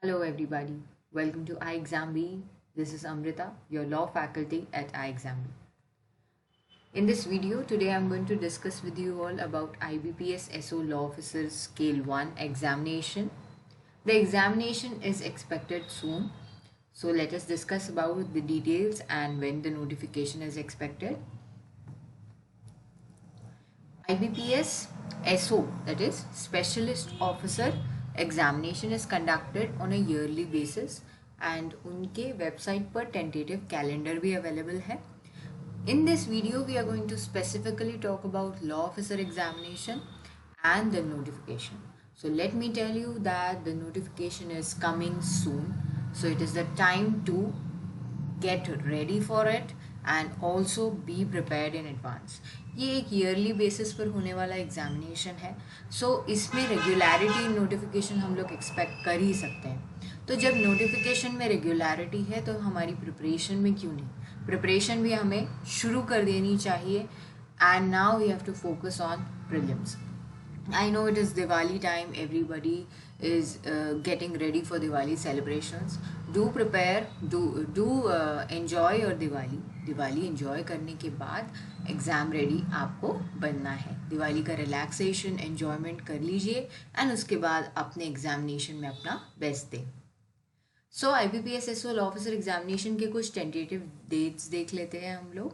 Hello, everybody. Welcome to iExamB. This is Amrita, your law faculty at iExamB. In this video, today I'm going to discuss with you all about IBPS SO Law Officers Scale 1 examination. The examination is expected soon. So let us discuss about the details and when the notification is expected. IBPS SO, that is Specialist Officer examination, is conducted on a yearly basis and उनके website पर tentative calendar भी available है. In this video, we are going to specifically talk about law officer examination and the notification. So let me tell you that the notification is coming soon. So it is the time to get ready for it and also be prepared in advance. ये एक yearly basis पर होने वाला examination है. सो इसमें regularity notification हम लोग expect कर ही सकते हैं. तो जब नोटिफिकेशन में रेगुलरिटी है तो हमारी प्रिपरेशन में क्यों नहीं, प्रिपरेशन भी हमें शुरू कर देनी चाहिए. And now we have to focus on prelims. I know it is Diwali time, everybody is getting ready for Diwali celebrations. Do prepare, do enjoy your Diwali. Diwali enjoy करने के बाद एग्ज़ाम रेडी आपको बनना है. दिवाली का रिलैक्सेशन एन्जॉयमेंट कर लीजिए and उसके बाद अपने एग्जामिनेशन में अपना बेस्ट दें. सो IBPS SO law officer examination के कुछ टेंटेटिव डेट्स देख लेते हैं हम लोग.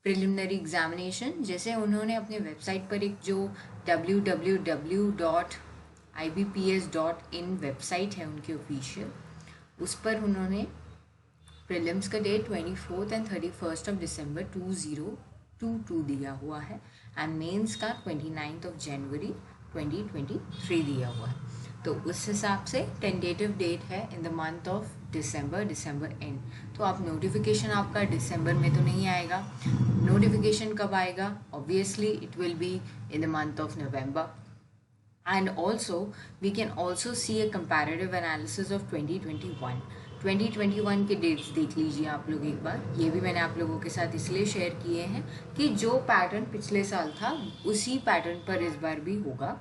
प्रिलिमिनरी एग्जामिनेशन, जैसे उन्होंने अपने वेबसाइट पर एक जो www.ibps.in वेबसाइट है उनकी ऑफिशियल, उस पर उन्होंने प्रीलिम्स का डेट 24 एंड 31 ऑफ दिसंबर 2022 दिया हुआ है एंड मेंस का 29 ऑफ जनवरी 2023 दिया हुआ है. तो उस हिसाब से टेंटेटिव डेट है इन the month of December and. तो आप नोटिफिकेशन आपका दिसंबर में तो नहीं आएगा. नोटिफिकेशन कब आएगा? Obviously it will be in the month of November. And also we can also see a comparative analysis of 2021 के डेट्स देख लीजिए आप लोग एक बार. ये भी मैंने आप लोगों के साथ इसलिए शेयर किए हैं कि जो पैटर्न पिछले साल था उसी पैटर्न पर इस बार भी होगा.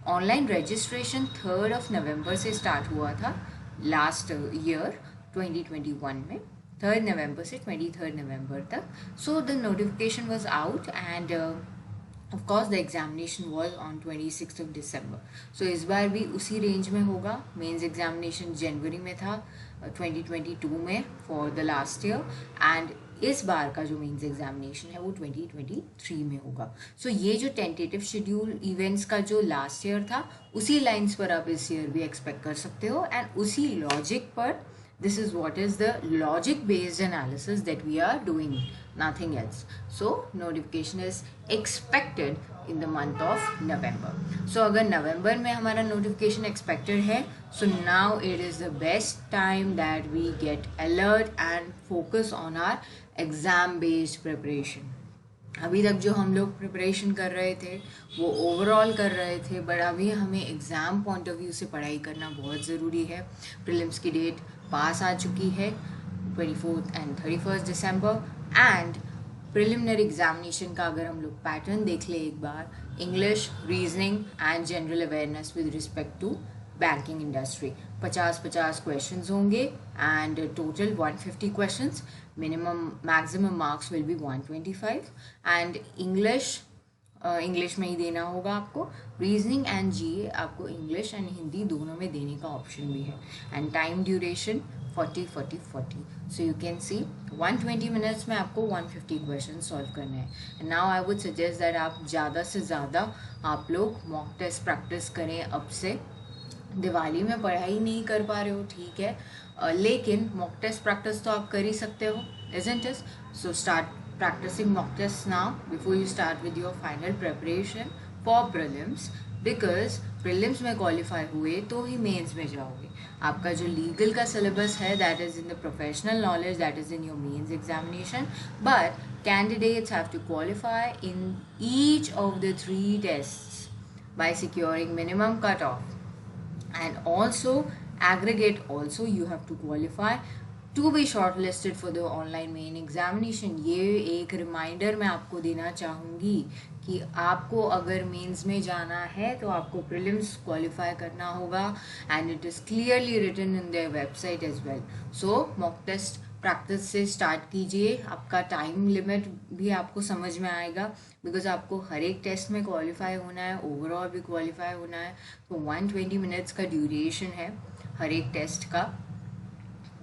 ऑनलाइन रजिस्ट्रेशन 3 नवंबर से स्टार्ट हुआ था लास्ट ईयर 2021 में, 3 नवंबर से 23 नवंबर तक. So the notification was out and of course the examination was on 26 of December. So इस बार भी उसी रेंज में होगा. मेंस एग्जामिनेशन जनवरी में था 2022 में for the last year and इस बार का जो मेंस एग्जामिनेशन है वो 2023 में होगा. सो ये जो टेंटेटिव शेड्यूल इवेंट्स का जो लास्ट ईयर था उसी लाइंस पर आप इस ईयर भी एक्सपेक्ट कर सकते हो एंड उसी लॉजिक पर. This is what is the logic based analysis that we are doing, nothing else. So notification is expected in the month of November. So अगर नवंबर में हमारा notification expected है, so now it is the best time that we get alert and focus on our exam based preparation. अभी तक जो हम लोग preparation कर रहे थे वो ओवरऑल कर रहे थे, बट अभी हमें एग्ज़ाम पॉइंट ऑफ व्यू से पढ़ाई करना बहुत ज़रूरी है. प्रीलिम्स की डेट पास आ चुकी है 24 एंड 31 दिसंबर एंड प्रिलिमिनरी एग्जामिनेशन का अगर हम लोग पैटर्न देख ले एक बार, English, reasoning and general awareness with respect to banking industry 50-50 questions होंगे and total 150 questions. Minimum maximum marks will be 125 and English में ही देना होगा आपको. रीजनिंग एंड जीए आपको इंग्लिश एंड हिंदी दोनों में देने का ऑप्शन भी है and time duration 40-40-40. So you can see 120 minutes में आपको 150 क्वेश्चन सॉल्व करने हैं. And now I would suggest that आप ज़्यादा से ज़्यादा आप लोग मॉक टेस्ट प्रैक्टिस करें अब से. दिवाली में पढ़ाई नहीं कर पा रहे हो ठीक है, लेकिन मॉक टेस्ट प्रैक्टिस तो आप कर ही सकते हो, isn't it? So start practicing mock tests now before you start with your final preparation for prelims, because prelims में qualify हुए तो ही मेंस में जाओगे. आपका जो लीगल का सिलेबस है that is in the professional knowledge, that is in your mains examination, but candidates have to qualify in each of the 3 tests by securing minimum cutoff and also aggregate also you have to qualify to be short listed for the online main examination. ये एक reminder मैं आपको देना चाहूँगी कि आपको अगर mains में जाना है तो आपको प्रीलिम्स क्वालिफाई करना होगा, and it is clearly written in their website as well. So mock test practice से स्टार्ट कीजिए, आपका टाइम लिमिट भी आपको समझ में आएगा, बिकॉज आपको हर एक टेस्ट में क्वालिफाई होना है, ओवरऑल भी क्वालिफाई होना है। तो 120 मिनट्स का ड्यूरेशन है हर एक टेस्ट का।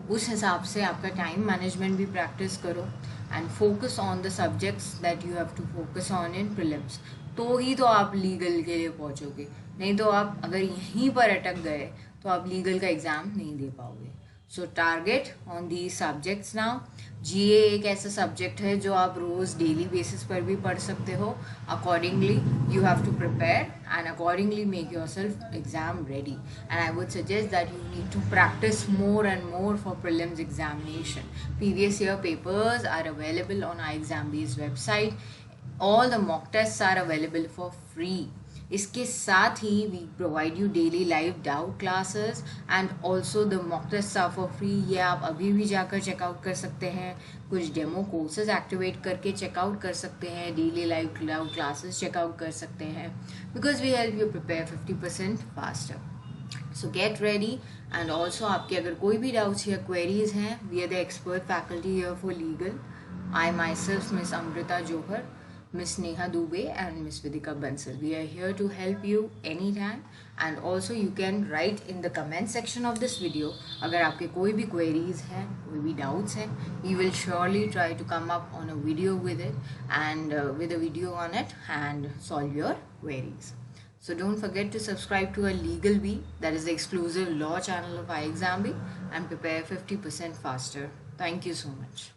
उस हिसाब से आपका टाइम मैनेजमेंट भी प्रैक्टिस करो, and focus on the subjects that you have to focus on in prelims. तो ही तो आप लीगल के लिए पहुंचोगे, नहीं तो आप अगर यहीं पर अटक गए तो आप लीगल का एग्ज़ाम नहीं दे पाओगे। So target on the subjects now. GA एक ऐसा सब्जेक्ट है जो आप रोज़ डेली बेसिस पर भी पढ़ सकते हो। Accordingly you have to prepare and accordingly make yourself exam ready, and I would suggest that you need to practice more and more for prelims examination. Previous year papers are available on iExamBee's website. All the mock tests are available for free. इसके साथ ही we provide you daily live doubt classes and also the mock test are for free. ये आप अभी भी जाकर checkout कर सकते हैं, कुछ डेमो कोर्सेज एक्टिवेट करके चेकआउट कर सकते हैं, daily live doubt classes check out कर सकते हैं, because we help you prepare 50% faster. So get ready, and also आपके अगर कोई भी डाउट्स या क्वेरीज हैं, we are the expert faculty here for legal. I myself Miss Amrita Johar, Miss Neha Dubey and Miss Vidika Bansal. We are here to help you anytime, and also you can write in the comment section of this video अगर आपके कोई भी queries हैं, कोई भी doubts हैं, we will surely try to come up on a video with it and with a video on it and solve your queries. So don't forget to subscribe to our Legal Bee, that is the exclusive law channel of iExamBee, and prepare 50% faster. Thank you so much.